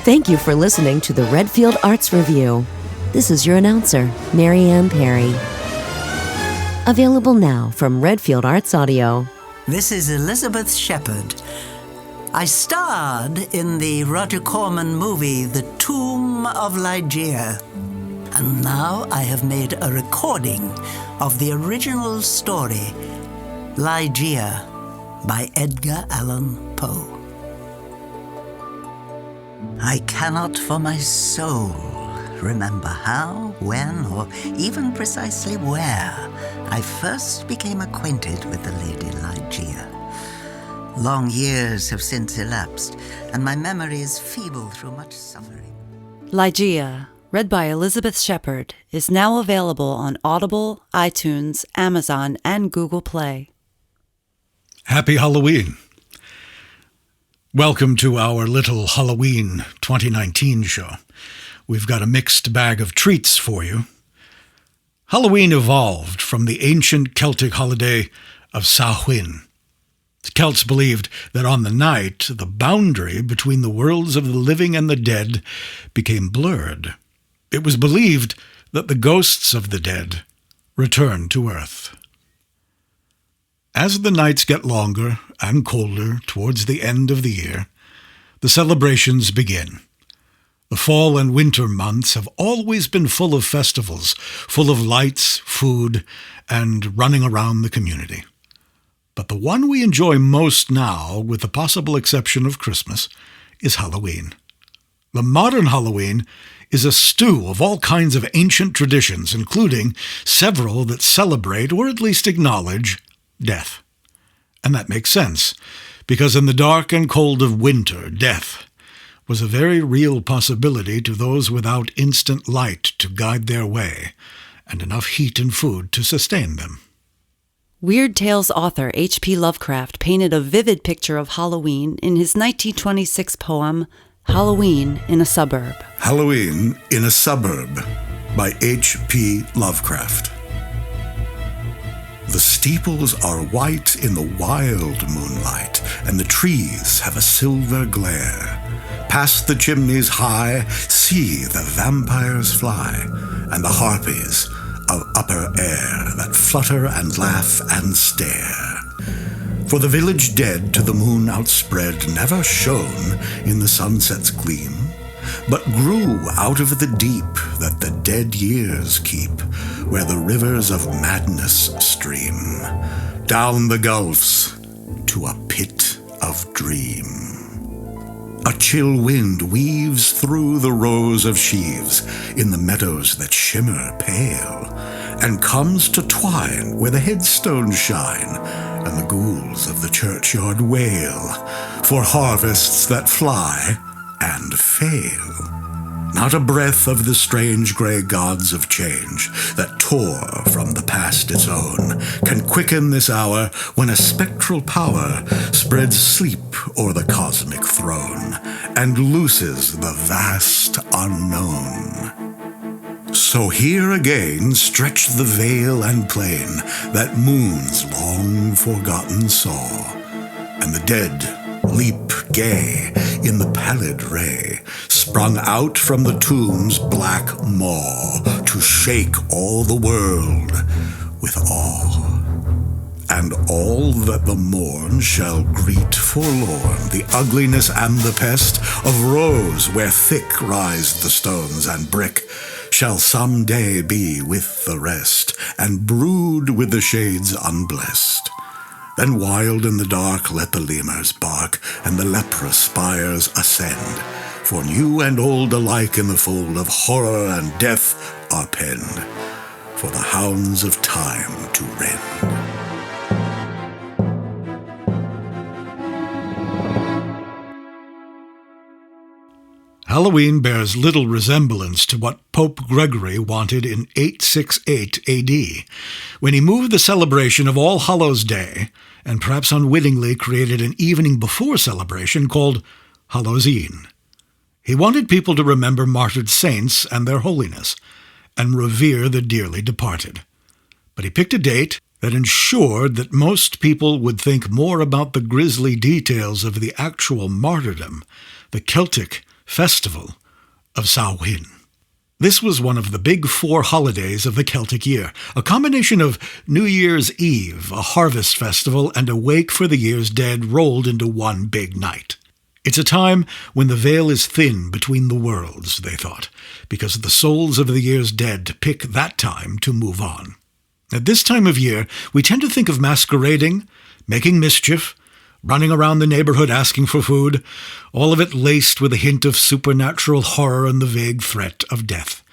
Thank you for listening to the Redfield Arts Revue. This is your announcer, Mary Ann Perry. Available now from Redfield Arts Audio. This is Elizabeth Shepard. I starred in the Roger Corman movie The Tomb of Ligeia. And now I have made a recording of the original story, Ligeia, by Edgar Allan Poe. I cannot for my soul remember how, when, or even precisely where I first became acquainted with the Lady Ligeia. Long years have since elapsed, and my memory is feeble through much suffering. Ligeia, read by Elizabeth Shepard, is now available on Audible, iTunes, Amazon, and Google Play. Happy Halloween. Welcome to our little Halloween 2019 show. We've got a mixed bag of treats for you. Halloween evolved from the ancient Celtic holiday of Samhain. The Celts believed that on the night, the boundary between the worlds of the living and the dead became blurred. It was believed that the ghosts of the dead returned to Earth. As the nights get longer and colder towards the end of the year, the celebrations begin. The fall and winter months have always been full of festivals, full of lights, food, and running around the community. But the one we enjoy most now, with the possible exception of Christmas, is Halloween. The modern Halloween is a stew of all kinds of ancient traditions, including several that celebrate, or at least acknowledge, death. And that makes sense, because in the dark and cold of winter, death was a very real possibility to those without instant light to guide their way, and enough heat and food to sustain them. Weird Tales author HP Lovecraft painted a vivid picture of Halloween in his 1926 poem, Halloween in a Suburb. Halloween in a Suburb by H.P. Lovecraft. The steeples are white in the wild moonlight, and the trees have a silver glare. Past the chimneys high, see the vampires fly, and the harpies of upper air that flutter and laugh and stare. For the village dead to the moon outspread never shone in the sunset's gleam, but grew out of the deep that the dead years keep, where the rivers of madness stream, down the gulfs to a pit of dream. A chill wind weaves through the rows of sheaves in the meadows that shimmer pale, and comes to twine where the headstones shine, and the ghouls of the churchyard wail for harvests that fly and fail. Not a breath of the strange grey gods of change that tore from the past its own can quicken this hour when a spectral power spreads sleep o'er the cosmic throne and looses the vast unknown. So here again stretch the vale and plain that moons long forgotten saw, and the dead leap gay in the pallid ray, sprung out from the tomb's black maw to shake all the world with awe. And all that the morn shall greet forlorn, the ugliness and the pest of rows where thick rise the stones and brick, shall some day be with the rest, and brood with the shades unblessed. Then wild in the dark let the lemurs bark, and the leprous spires ascend, for new and old alike in the fold of horror and death are penned, for the hounds of time to rend. Halloween bears little resemblance to what Pope Gregory wanted in 868 AD, when he moved the celebration of All Hallows' Day, and perhaps unwittingly created an evening before celebration called Hallows Eve. He wanted people to remember martyred saints and their holiness, and revere the dearly departed. But he picked a date that ensured that most people would think more about the grisly details of the actual martyrdom, the Celtic Festival of Samhain. This was one of the big 4 holidays of the Celtic year, a combination of New Year's Eve, a harvest festival, and a wake for the year's dead rolled into one big night. It's a time when the veil is thin between the worlds, they thought, because the souls of the year's dead pick that time to move on. At this time of year, we tend to think of masquerading, making mischief, running around the neighborhood asking for food, all of it laced with a hint of supernatural horror and the vague threat of death.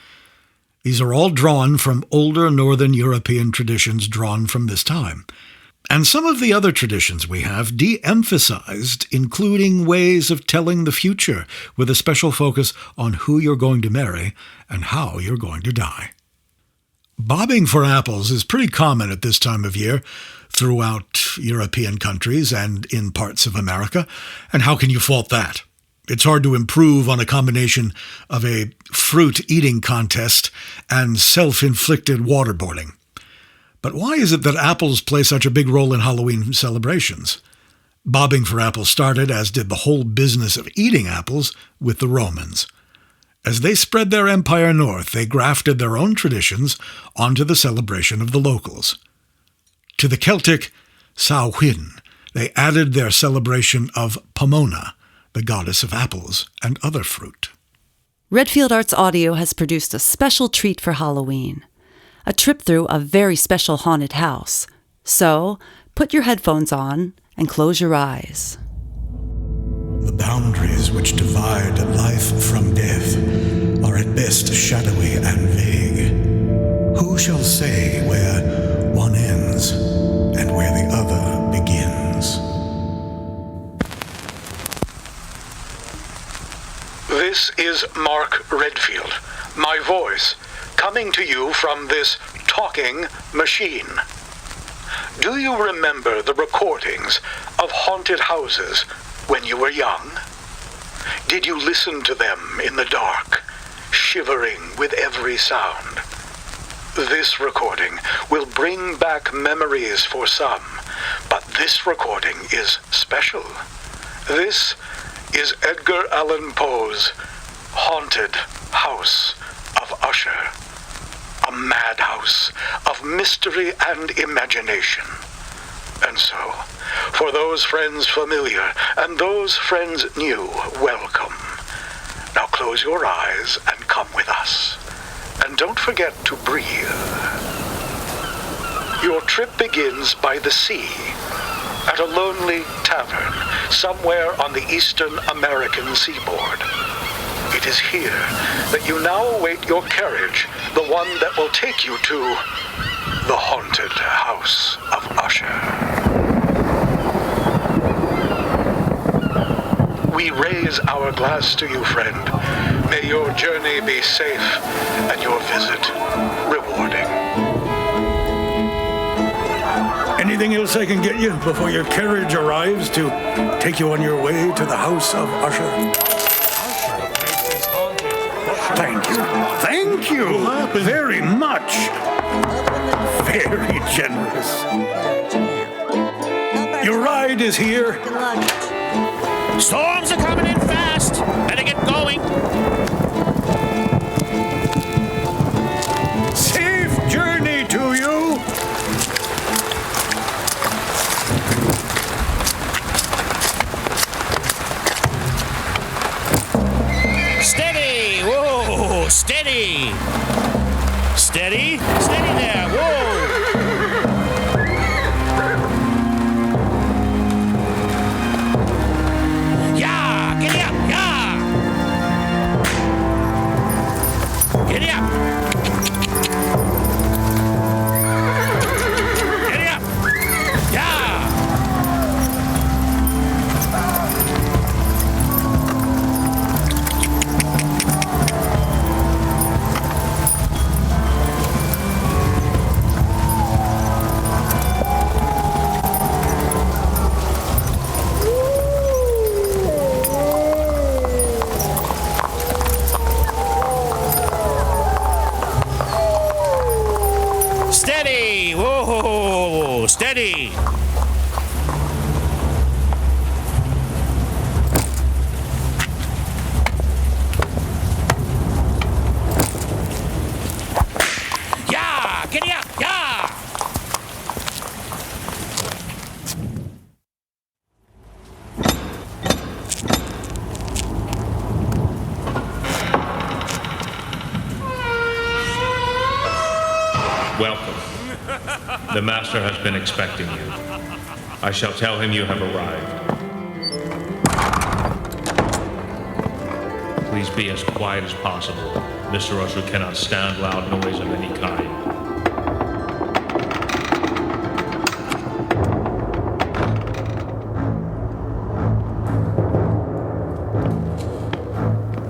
These are all drawn from older Northern European traditions drawn from this time. And some of the other traditions we have de-emphasized, including ways of telling the future with a special focus on who you're going to marry and how you're going to die. Bobbing for apples is pretty common at this time of year throughout European countries and in parts of America, and how can you fault that? It's hard to improve on a combination of a fruit eating contest and self-inflicted waterboarding. But why is it that apples play such a big role in Halloween celebrations? Bobbing for apples started, as did the whole business of eating apples, with the Romans. As they spread their empire north, they grafted their own traditions onto the celebration of the locals. To the Celtic Samhain, they added their celebration of Pomona, the goddess of apples and other fruit. Redfield Arts Audio has produced a special treat for Halloween, a trip through a very special haunted house. So, put your headphones on and close your eyes. The boundaries which divide life from death are at best shadowy and vague. Who shall say where one ends and where the other begins? This is Mark Redfield, my voice, coming to you from this talking machine. Do you remember the recordings of haunted houses when you were young? Did you listen to them in the dark, shivering with every sound? This recording will bring back memories for some, but this recording is special. This is Edgar Allan Poe's Haunted House of Usher, a madhouse of mystery and imagination. And so, for those friends familiar and those friends new, welcome. Now close your eyes and come with us. And don't forget to breathe. Your trip begins by the sea, at a lonely tavern somewhere on the eastern American seaboard. It is here that you now await your carriage, the one that will take you to the haunted house of Usher. We raise our glass to you, friend. May your journey be safe and your visit rewarding. Anything else I can get you before your carriage arrives to take you on your way to the house of Usher? Thank you. Thank you very much. Very generous. Your ride is here. Storms are coming in fast. Better get going. Safe journey to you. Steady. Whoa. Steady. Steady. Steady there. Whoa. Yeah. Giddy up. Yeah. Giddy up. Giddy up. Yeah. Steady! Whoa! Steady! Giddy up! Yeah! Welcome. The master has been expecting you. I shall tell him you have arrived. Please be as quiet as possible. Mr. Usher cannot stand loud noise of any kind.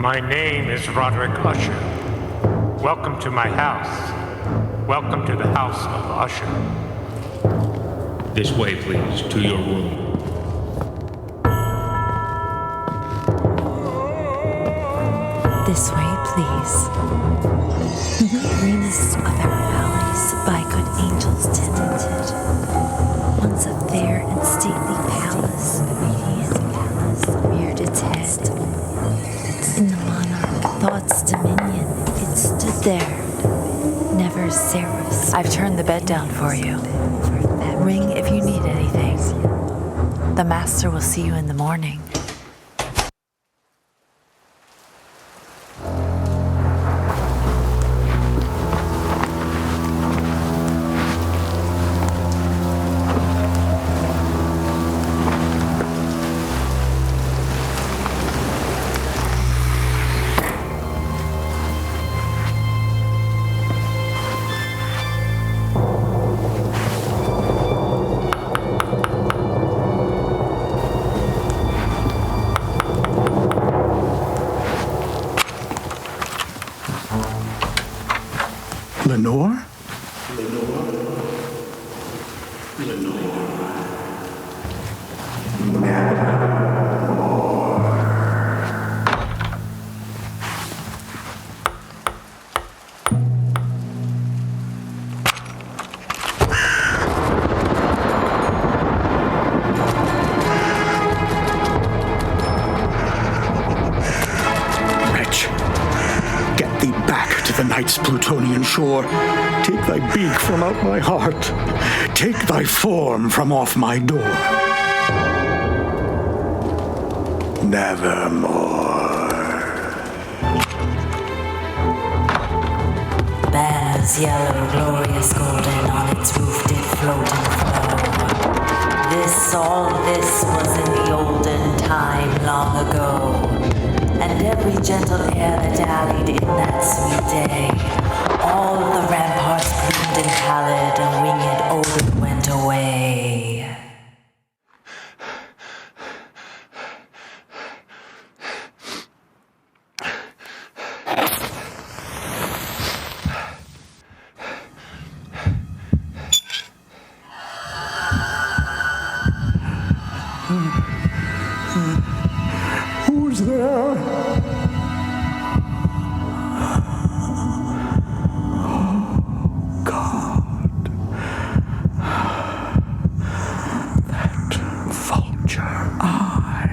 My name is Roderick Usher. Welcome to my house. Welcome to the house of Usher. This way, please, to your room. This way, please. The greenest of our valleys by good angels tenanted. Once a fair and stately palace, radiant palace, reared its head. In the monarch thought's dominion, it stood there. Never seraphs. I've turned the bed down for you. Ring if you need anything. The master will see you in the morning. Lenore? Wretch, get thee back to the night's Plutonian shore. Take thy beak from out my heart. Take thy form from off my door. Nevermore. Banners yellow, glorious golden, on its roof did float and flow. All this was in the olden time long ago. And every gentle air that dallied in that sweet day. All the ramparts gleamed and pallid, a winged odor went away. Who's there? God. That vulture eye.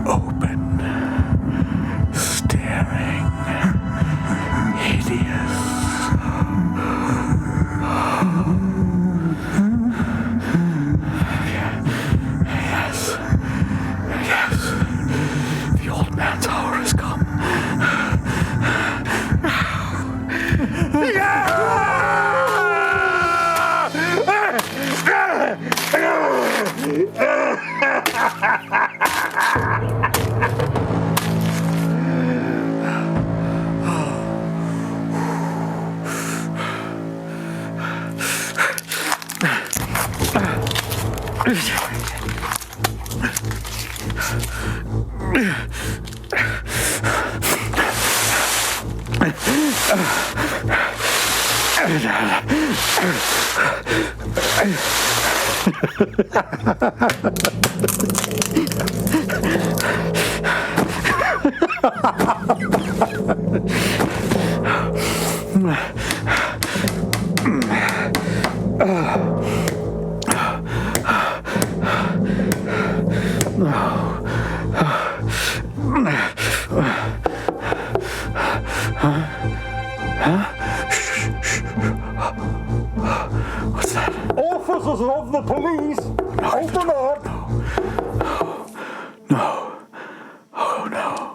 Open. Staring. Hideous. Yes. The old man's hour has come. What's that? Officers of the police! Open up! No. Oh, no.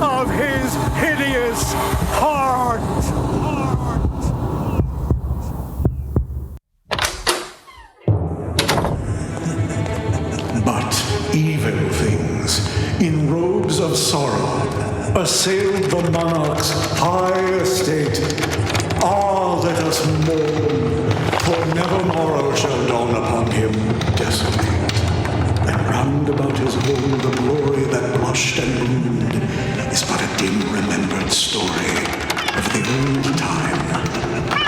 Of his hideous heart. But evil things, in robes of sorrow, assailed the monarch's high estate. Ah, let us mourn, for never morrow shall dawn upon him desolate. And round about his home the glory that blushed and bloomed is but a dim remembered story of the old time.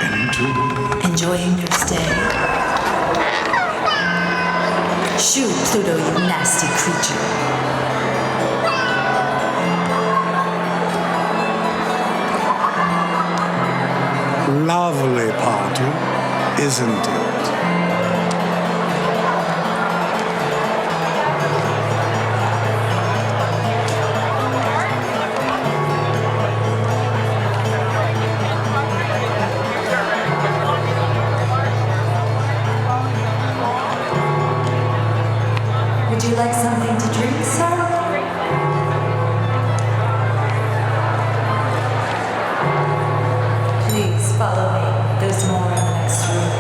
Entombed. Enjoying your stay? Shoo, Pluto, you nasty creature. Lovely party, isn't it? Would you like something to drink, sir? Please follow me. There's more in the next room.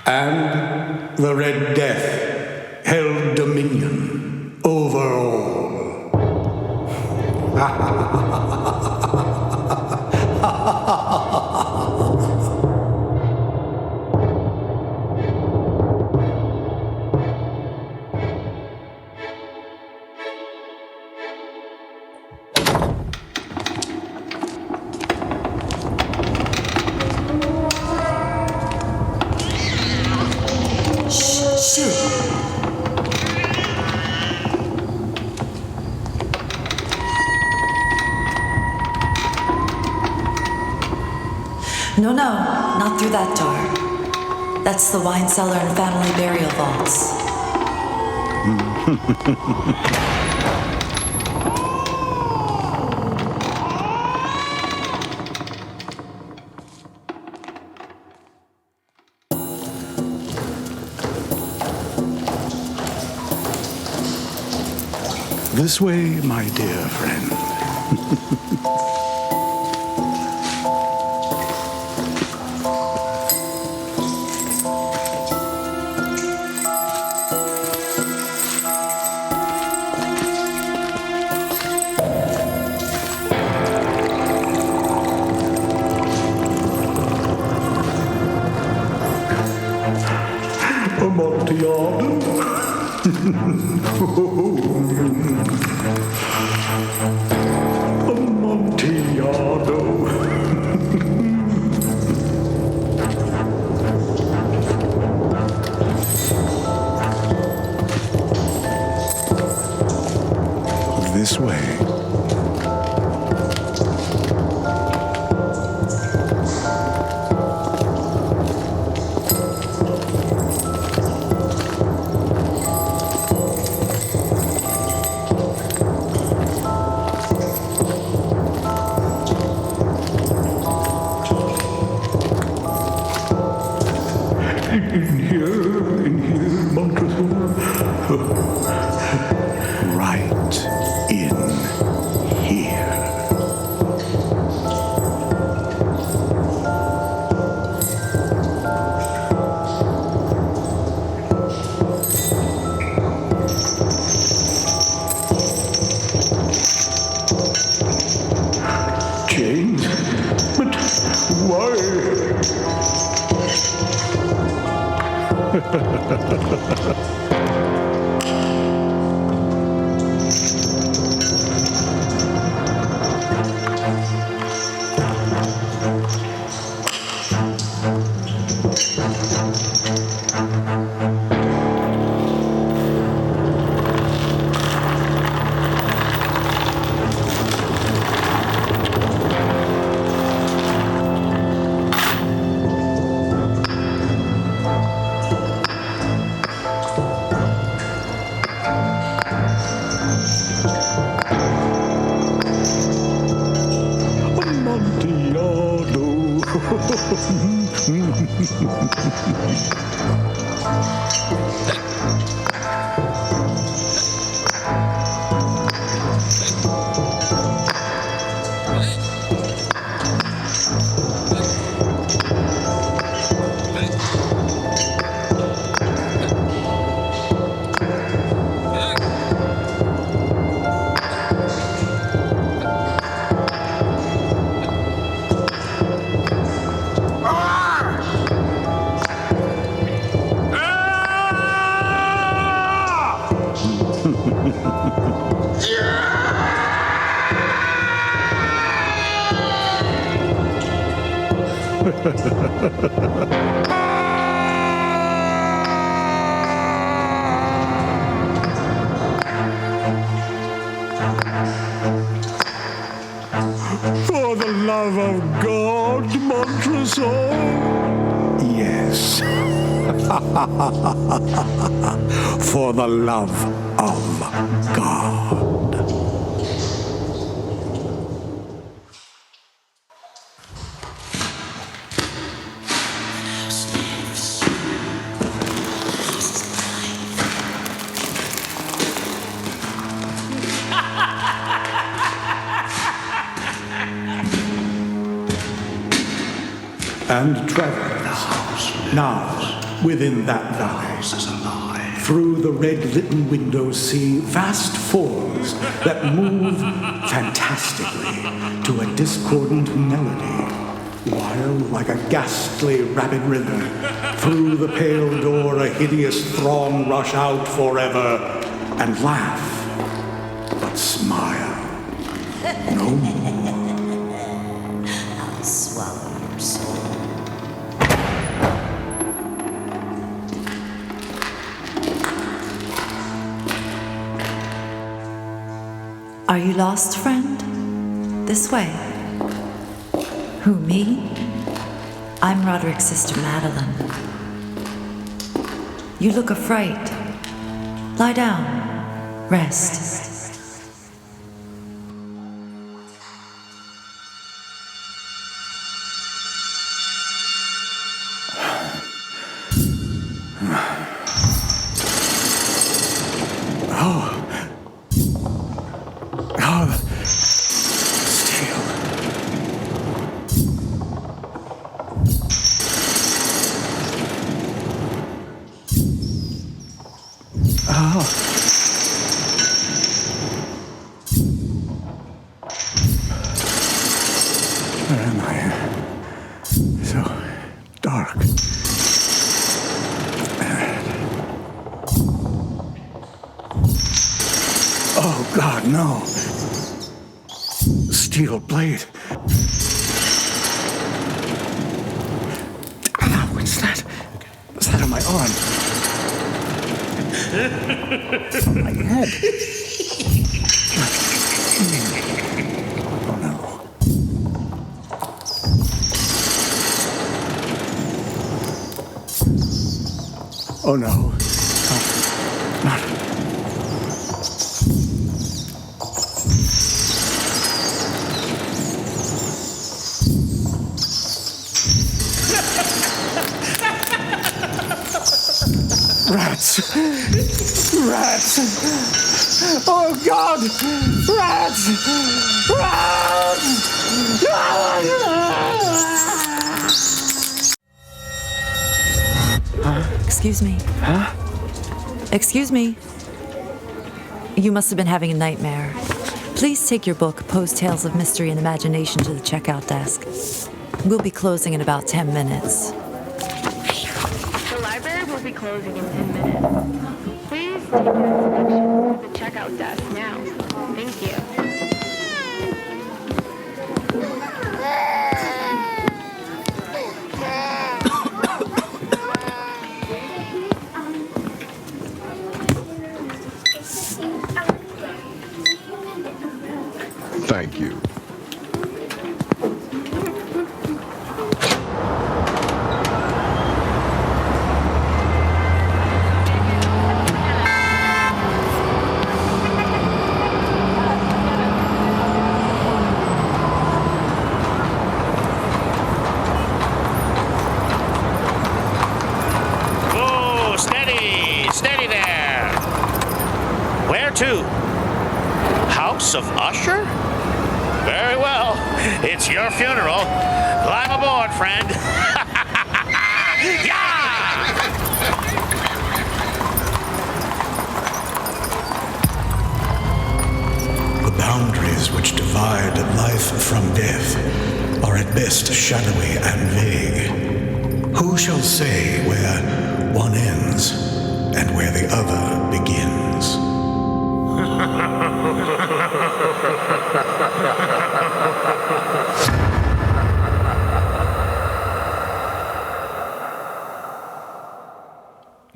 And the Red Death held dominion over all. No, not through that door. That's the wine cellar and family burial vaults. This way, my dear friend. This way. In here, Montresor. Right in here. James? But why? For the love of God, Montresor? Yes. For the love of God. And travels now within that valley. Through the red-litten windows see vast forms that move fantastically to a discordant melody, while like a ghastly rapid river, through the pale door a hideous throng rush out forever and laugh, but smile no more. I'll swallow your soul. Are you lost, friend? This way. Who, me? I'm Roderick's sister, Madeline. You look afraid. Lie down. Rest. Where am I? So dark. Oh, God, no. Steel blade. Ah, what's that? What's that on my arm? My head. Oh, no. Oh, no. Not. Rats! Rats! Oh, God! Rats! Rats! Excuse me. Huh? Excuse me. You must have been having a nightmare. Please take your book, Poe's Tales of Mystery and Imagination, to the checkout desk. We'll be closing in about 10 minutes. The library will be closing in 10 minutes. Please take your selections to the checkout desk now. Thank you. Thank you. Whoa, steady! Steady there! Where to? House of Usher? Very well. It's your funeral. Climb aboard, friend. Yeah! The boundaries which divide life from death are at best shadowy and vague. Who shall say where one ends and where the other begins?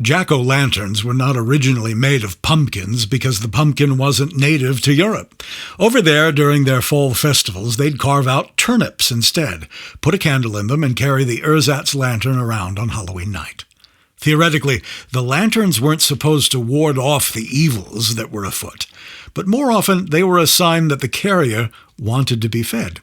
Jack-o'-lanterns were not originally made of pumpkins because the pumpkin wasn't native to Europe. Over there, during their fall festivals, they'd carve out turnips instead, put a candle in them, and carry the ersatz lantern around on Halloween night. Theoretically, the lanterns weren't supposed to ward off the evils that were afoot, but more often they were a sign that the carrier wanted to be fed.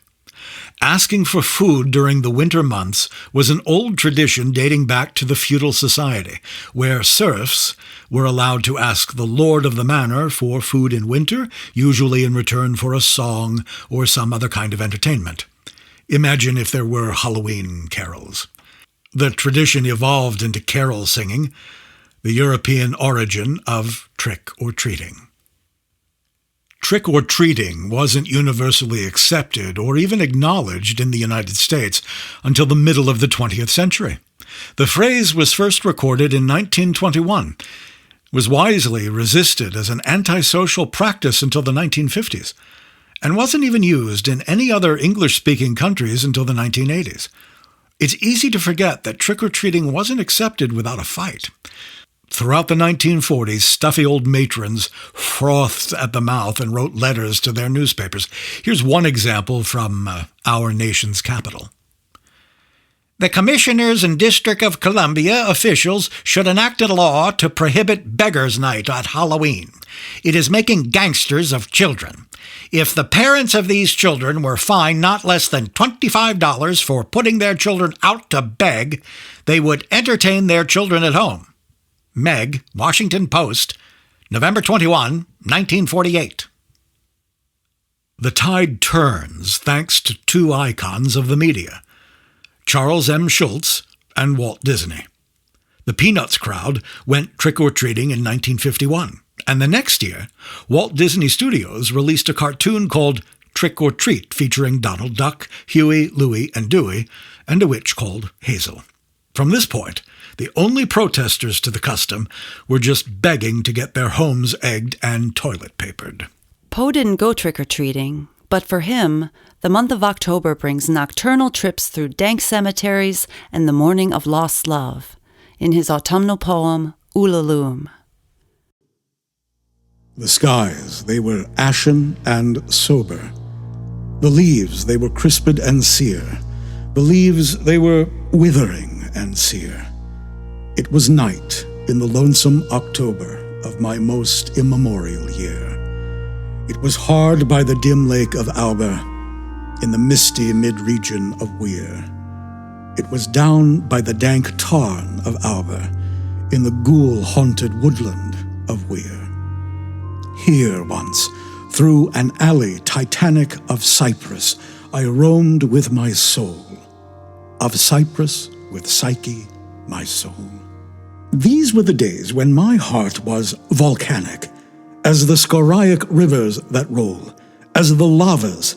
Asking for food during the winter months was an old tradition dating back to the feudal society, where serfs were allowed to ask the lord of the manor for food in winter, usually in return for a song or some other kind of entertainment. Imagine if there were Halloween carols. The tradition evolved into carol singing, the European origin of trick-or-treating. Trick-or-treating wasn't universally accepted or even acknowledged in the United States until the middle of the 20th century. The phrase was first recorded in 1921, was wisely resisted as an antisocial practice until the 1950s, and wasn't even used in any other English-speaking countries until the 1980s. It's easy to forget that trick-or-treating wasn't accepted without a fight. Throughout the 1940s, stuffy old matrons frothed at the mouth and wrote letters to their newspapers. Here's one example from our nation's capital. The Commissioners and District of Columbia officials should enact a law to prohibit Beggars' Night at Halloween. It is making gangsters of children. If the parents of these children were fined not less than $25 for putting their children out to beg, they would entertain their children at home. Meg, Washington Post, November 21, 1948. The tide turns thanks to two icons of the media, Charles M. Schulz and Walt Disney. The Peanuts crowd went trick-or-treating in 1951, and the next year, Walt Disney Studios released a cartoon called Trick or Treat, featuring Donald Duck, Huey, Louie, and Dewey, and a witch called Hazel. From this point, the only protesters to the custom were just begging to get their homes egged and toilet papered. Poe didn't go trick-or-treating, but for him, the month of October brings nocturnal trips through dank cemeteries and the mourning of lost love, in his autumnal poem, Ulalume. The skies, they were ashen and sober. The leaves, they were crisped and sere. The leaves, they were withering and sere. It was night in the lonesome October of my most immemorial year. It was hard by the dim lake of Auber, in the misty mid-region of Weir. It was down by the dank tarn of Auber, in the ghoul-haunted woodland of Weir. Here once, through an alley titanic of cypress, I roamed with my soul. Of cypress with Psyche, my soul. These were the days when my heart was volcanic, as the scoriac rivers that roll, as the lavas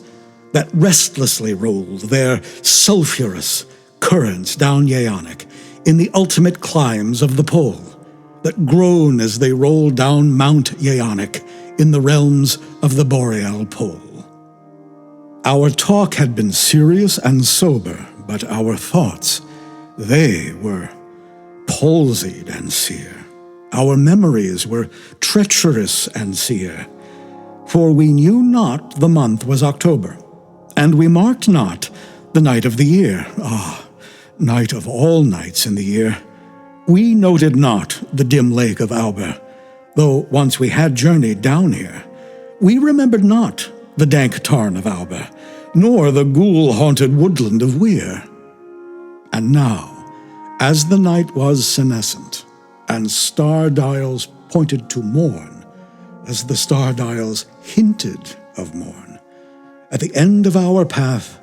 that restlessly rolled their sulphurous currents down Yaanek in the ultimate climbs of the pole, that groan as they roll down Mount Yaanek in the realms of the boreal pole. Our talk had been serious and sober, but our thoughts, they were palsied and sere. Our memories were treacherous and sere, for we knew not the month was October, and we marked not the night of the year. Ah, night of all nights in the year. We noted not the dim lake of Auber, though once we had journeyed down here. We remembered not the dank tarn of Auber, nor the ghoul-haunted woodland of Weir. And now, as the night was senescent, and star dials pointed to morn, as the star dials hinted of morn, at the end of our path,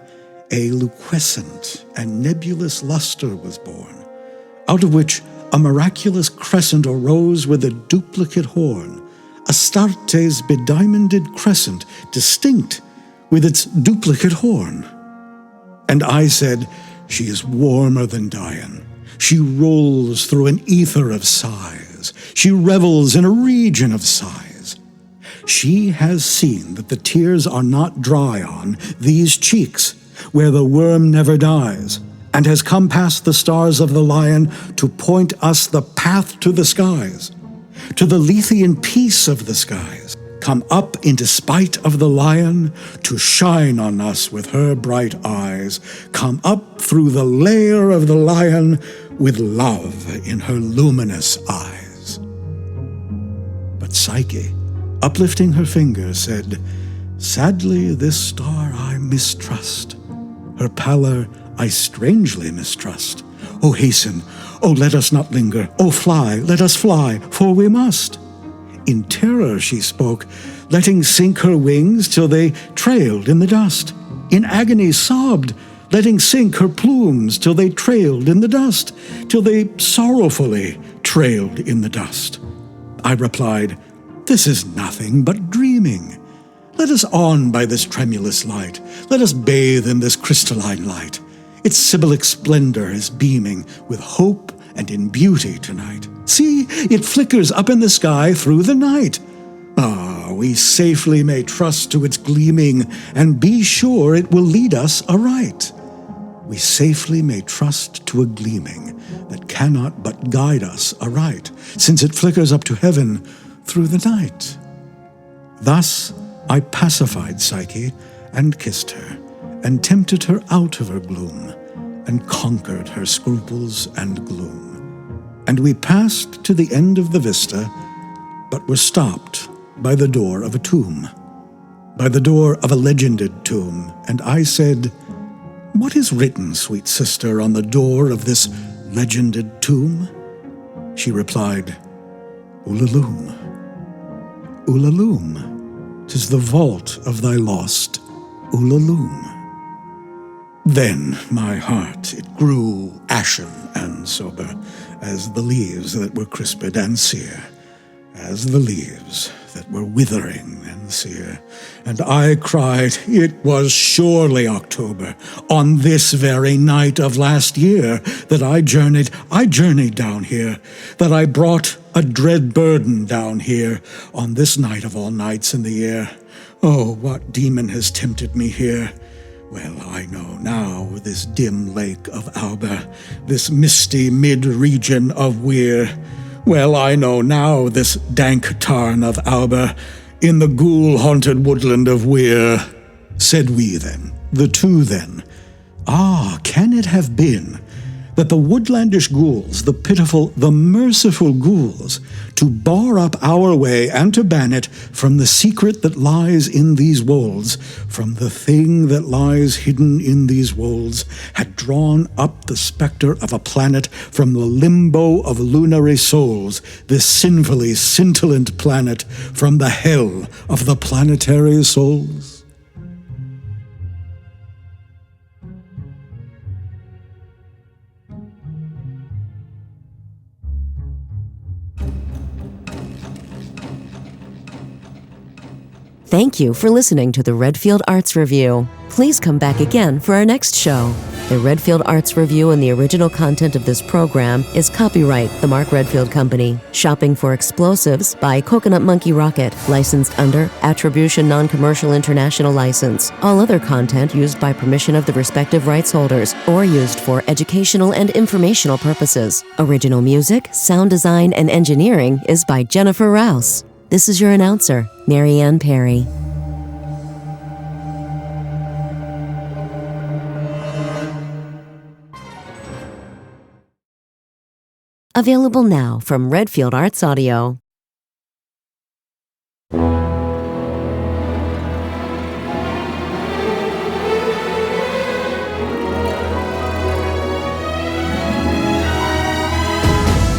a luquescent and nebulous luster was born, out of which a miraculous crescent arose with a duplicate horn, Astarte's bediamonded crescent, distinct with its duplicate horn. And I said, she is warmer than Dian. She rolls through an ether of sighs. She revels in a region of sighs. She has seen that the tears are not dry on these cheeks where the worm never dies, and has come past the stars of the lion to point us the path to the skies, to the Lethean peace of the skies, come up into spite of the lion to shine on us with her bright eyes, come up through the lair of the lion with love in her luminous eyes. But Psyche, uplifting her finger, said, sadly this star I mistrust. Her pallor I strangely mistrust. Oh, hasten, oh, let us not linger. Oh, fly, let us fly, for we must. In terror she spoke, letting sink her wings till they trailed in the dust. In agony sobbed, letting sink her plumes till they trailed in the dust, till they sorrowfully trailed in the dust. I replied, this is nothing but dreaming. Let us on by this tremulous light. Let us bathe in this crystalline light. Its Sibylic splendor is beaming with hope and in beauty tonight. See, it flickers up in the sky through the night. Ah, we safely may trust to its gleaming, and be sure it will lead us aright. We safely may trust to a gleaming that cannot but guide us aright, since it flickers up to heaven through the night. Thus I pacified Psyche and kissed her, and tempted her out of her gloom, and conquered her scruples and gloom. And we passed to the end of the vista, but were stopped by the door of a tomb, by the door of a legended tomb, and I said, what is written, sweet sister, on the door of this legended tomb? She replied, Ulalume. Ulalume, 'tis the vault of thy lost Ulalume. Then my heart, it grew ashen and sober, as the leaves that were crisped and sere, as the leaves that were withering and sere. And I cried, it was surely October, on this very night of last year, that I journeyed down here, that I brought a dread burden down here, on this night of all nights in the year. Oh, what demon has tempted me here? Well, I know now this dim lake of Auber, this misty mid-region of Weir. Well, I know now this dank tarn of Auber, in the ghoul-haunted woodland of Weir. Said we then, the two then, ah, can it have been that the woodlandish ghouls, the pitiful, the merciful ghouls, to bar up our way and to ban it from the secret that lies in these wolds, from the thing that lies hidden in these wolds, had drawn up the spectre of a planet from the limbo of lunary souls, this sinfully scintillant planet from the hell of the planetary souls? Thank you for listening to the Redfield Arts Revue. Please come back again for our next show. The Redfield Arts Revue and the original content of this program is copyright the Mark Redfield Company. Shopping for Explosives by Coconut Monkey Rocket, licensed under Attribution Non-Commercial International License. All other content used by permission of the respective rights holders or used for educational and informational purposes. Original music, sound design, and engineering is by Jennifer Rouse. This is your announcer, Mary Ann Perry. Available now from Redfield Arts Audio.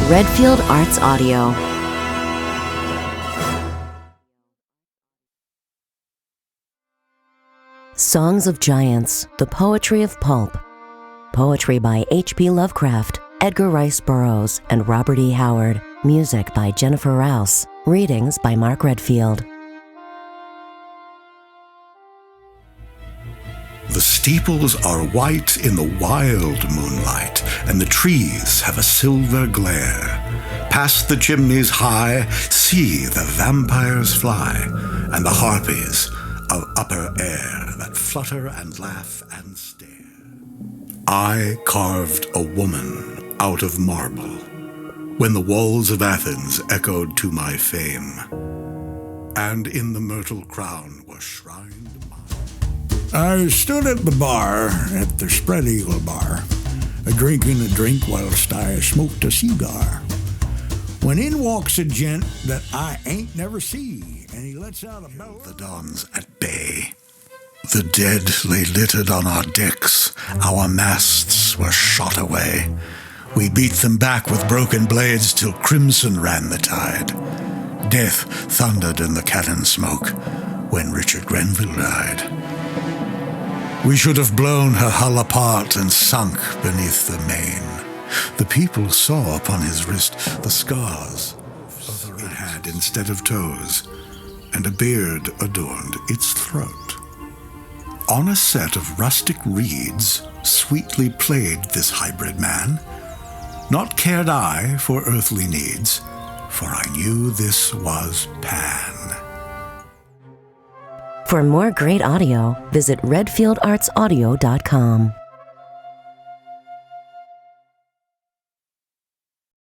Redfield Arts Audio. Songs of Giants, The Poetry of Pulp. Poetry by HP Lovecraft, Edgar Rice Burroughs, and Robert E. Howard. Music by Jennifer Rouse. Readings by Mark Redfield. The steeples are white in the wild moonlight, and the trees have a silver glare. Past the chimneys high, see the vampires fly, and the harpies of upper air that flutter and laugh and stare. I carved a woman out of marble when the walls of Athens echoed to my fame, and in the myrtle crown was shrined mine. I stood at the bar at the Spread Eagle Bar, a-drinking a drink whilst I smoked a cigar, when in walks a gent that I ain't never see, and he lets out a bell. The dawns at bay. The dead lay littered on our decks. Our masts were shot away. We beat them back with broken blades till crimson ran the tide. Death thundered in the cannon smoke when Richard Grenville died. We should have blown her hull apart and sunk beneath the main. The people saw upon his wrist the scars it had instead of toes, and a beard adorned its throat. On a set of rustic reeds sweetly played this hybrid man. Not cared I for earthly needs, for I knew this was Pan. For more great audio, visit redfieldartsaudio.com.